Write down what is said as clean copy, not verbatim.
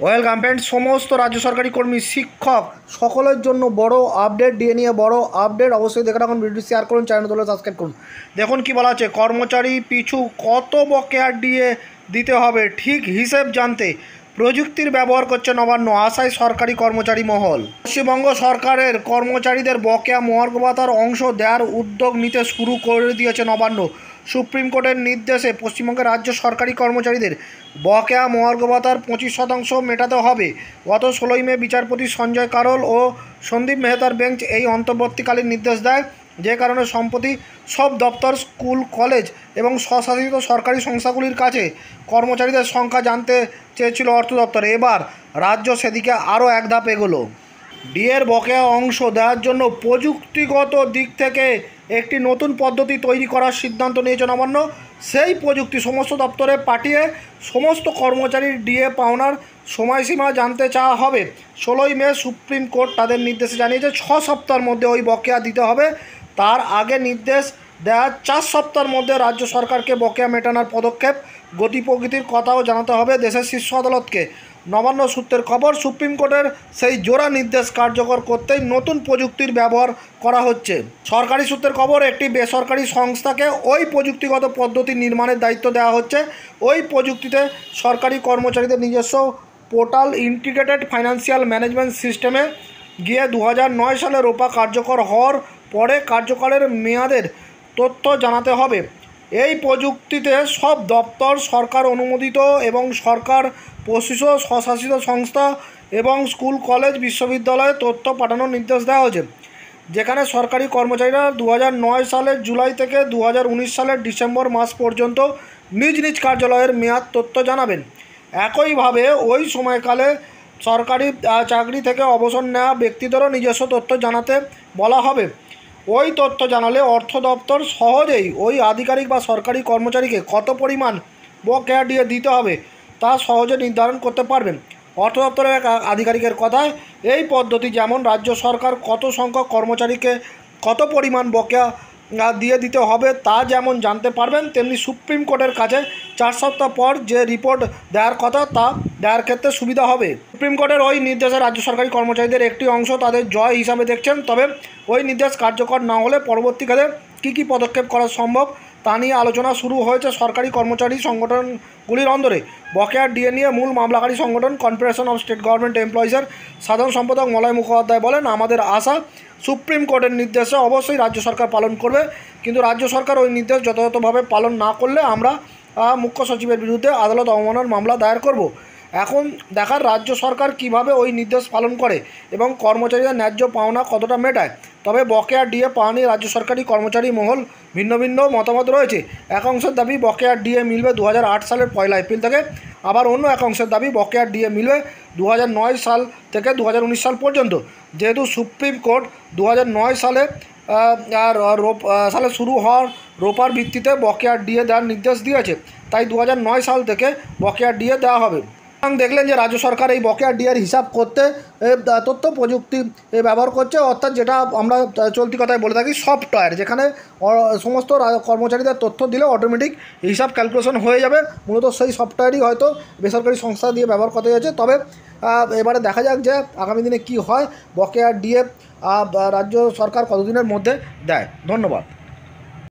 Welcome friends. সমস্ত রাজ্য সরকারি কর্মী, শিক্ষক সকলের জন্য বড় আপডেট, ডিএ নিয়ে বড় আপডেট। অবশ্যই দেখে রাখুন, ভিডিও শেয়ার করুন, চ্যানেল সাবস্ক্রাইব করুন। দেখুন কি বলা আছে, কর্মচারী পিছু কত বকেয়া ডিএ দিতে হবে ঠিক হিসেব জানতে প্রযুক্তির ব্যবহার করছে নবান্ন, আশায় সরকারি কর্মচারী মহল। পশ্চিমবঙ্গ সরকারের কর্মচারীদের বকেয়া মহার্ঘ ভাতার অংশ দেওয়ার উদ্যোগ নিতে শুরু করে দিয়েছে নবান্ন। সুপ্রিম কোর্টের নির্দেশে পশ্চিমবঙ্গের রাজ্য সরকারি কর্মচারীদের বকেয়া মহার্ঘ ভাতার 25% মেটাতে হবে। গত 16 মে বিচারপতি সঞ্জয় কারোল ও সন্দীপ মেহতার বেঞ্চ এই অন্তর্বর্তীকালীন নির্দেশ দেয়, যে কারণে সম্প্রতি সব দপ্তর, স্কুল, কলেজ এবং স্বশাসিত সরকারি সংস্থাগুলির কাছে কর্মচারীদের সংখ্যা জানতে চেয়েছিল অর্থ দপ্তর। এবার রাজ্য সেদিকে আরও এক ধাপ এগোলো। ডিএর বকেয়া অংশ দেওয়ার জন্য প্রযুক্তিগত দিক থেকে একটি নতুন পদ্ধতি তৈরি করার সিদ্ধান্ত নিয়েছে নবান্ন। সেই প্রযুক্তি সমস্ত দপ্তরে পাঠিয়ে সমস্ত কর্মচারীর ডিএ পাওনার সময়সীমা জানতে চাওয়া হবে। 16 মে সুপ্রিম কোর্ট তাদের নির্দেশে জানিয়েছে 6 সপ্তাহের মধ্যে ওই বকেয়া দিতে হবে। তার আগে নির্দেশ দেওয়া 4 সপ্তাহের মধ্যে রাজ্য সরকারকে বকেয়া মেটানোর পদক্ষেপ গতি প্রকৃতির কথাও জানাতে হবে দেশের শীর্ষ আদালতকে। নবান্ন সূত্রের খবর, সুপ্রিম কোর্টের সেই জোড়া নির্দেশ কার্যকর করতেই নতুন প্রযুক্তির ব্যবহার করা হচ্ছে। সরকারি সূত্রের খবর, একটি বেসরকারি সংস্থাকে ওই প্রযুক্তিগত পদ্ধতি নির্মাণের দায়িত্ব দেওয়া হচ্ছে। ওই প্রযুক্তিতে সরকারি কর্মচারীদের নিজস্ব পোর্টাল ইন্টিগ্রেটেড ফাইন্যান্সিয়াল ম্যানেজমেন্ট সিস্টেমে গিয়ে 2009 সালে রোপা কার্যকর হওয়ার পরে কার্যকালের মেয়াদের তথ্য জানাতে হবে। এই প্রযুক্তিতে সব দপ্তর, সরকার অনুমোদিত এবং সরকার পোষিত স্বশাসিত সংস্থা এবং স্কুল, কলেজ, বিশ্ববিদ্যালয়ে তথ্য পাঠানোর নির্দেশ দেওয়া হয়েছে। যেখানে সরকারি কর্মচারীরা 2009 সালের জুলাই থেকে 2019 সালের ডিসেম্বর মাস পর্যন্ত নিজ নিজ কার্যালয়ের মেয়াদ তথ্য জানাবেন। একইভাবে ওই সময়কালে সরকারি চাকরি থেকে অবসর নেওয়া ব্যক্তিদেরও নিজস্ব তথ্য জানাতে বলা হবে। ওই তথ্য জানালে অর্থ দপ্তর সহজেই ওই আধিকারিক বা সরকারি কর্মচারীকে কত পরিমাণ বকেয়া ডিএ দিতে হবে তা সহজে নির্ধারণ করতে পারবেন। অর্থ দপ্তরের এক আধিকারিকের কথায়, এই পদ্ধতি যেমন রাজ্য সরকার কত সংখ্যক কর্মচারীকে কত পরিমাণ বকেয়া দিয়ে দিতে হবে তা যেমন জানতে পারবেন, তেমনি সুপ্রিম কোর্টের কাছে 4 সপ্তাহ পর যে রিপোর্ট দেওয়ার কথা তা দেওয়ার ক্ষেত্রে সুবিধা হবে। সুপ্রিম কোর্টের ওই নির্দেশে রাজ্য সরকারি কর্মচারীদের একটি অংশ তাদের জয় হিসাবে দেখছেন। তবে ওই নির্দেশ কার্যকর না হলে পরবর্তীকালে কী পদক্ষেপ করা সম্ভব তা নিয়ে আলোচনা শুরু হয়েছে সরকারি কর্মচারী সংগঠনগুলির অন্দরে। বকেয়া ডিএ নিয়ে মূল মামলাকারী সংগঠন কনফেডারেশন অফ স্টেট গভর্নমেন্ট এমপ্লয়িজের সাধারণ সম্পাদক মলয় মুখোপাধ্যায় বলেন, আমাদের আশা সুপ্রিম কোর্টের নির্দেশে অবশ্যই রাজ্য সরকার পালন করবে, কিন্তু রাজ্য সরকার ওই নির্দেশ যথাযথভাবে পালন না করলে আমরা মুখ্য সচিবের বিরুদ্ধে আদালত অবমাননার মামলা দায়ের করব। এখন দেখার রাজ্য সরকার কিভাবে ওই নির্দেশ পালন করে এবং কর্মচারীদের ন্যায্য পাওনা কতটা মেটায়। তবে বকেয়া ডিএ পাওয়া নিয়ে রাজ্য সরকারি কর্মচারী মহল ভিন্ন ভিন্ন মতামত রয়েছে। এক অংশের দাবি বকেয়া ডিএ মিলবে 2008 সালের 1 এপ্রিল থেকে, আবার অন্য এক অংশের দাবি বকেয়া ডিএ মিলবে 2009 সাল থেকে 2019 সাল পর্যন্ত। যেহেতু সুপ্রিম কোর্ট 2009 সালে শুরু হওয়ার রোপার ভিত্তিতে বকেয়া ডিএ দেওয়ার নির্দেশ দিয়েছে, তাই 2009 সাল থেকে বকেয়া ডিএ দেওয়া হবে। দেখলেন যে রাজ্য সরকার এই বকেয়া ডিএর হিসাব করতে তথ্য প্রযুক্তি ব্যবহার করছে, অর্থাৎ যেটা আমরা চলতি কথায় বলে থাকি সফটওয়্যার, যেখানে সমস্ত কর্মচারীদের তথ্য দিলে অটোমেটিক হিসাব ক্যালকুলেশন হয়ে যাবে। মূলত সেই সফটওয়্যারই হয়তো বেসরকারি সংস্থা দিয়ে ব্যবহার করতে যাচ্ছে। তবে এবারে দেখা যাক যে আগামী দিনে কি হয়, বকেয়া ডিএ রাজ্য সরকার কতদিনের মধ্যে দেয়। ধন্যবাদ।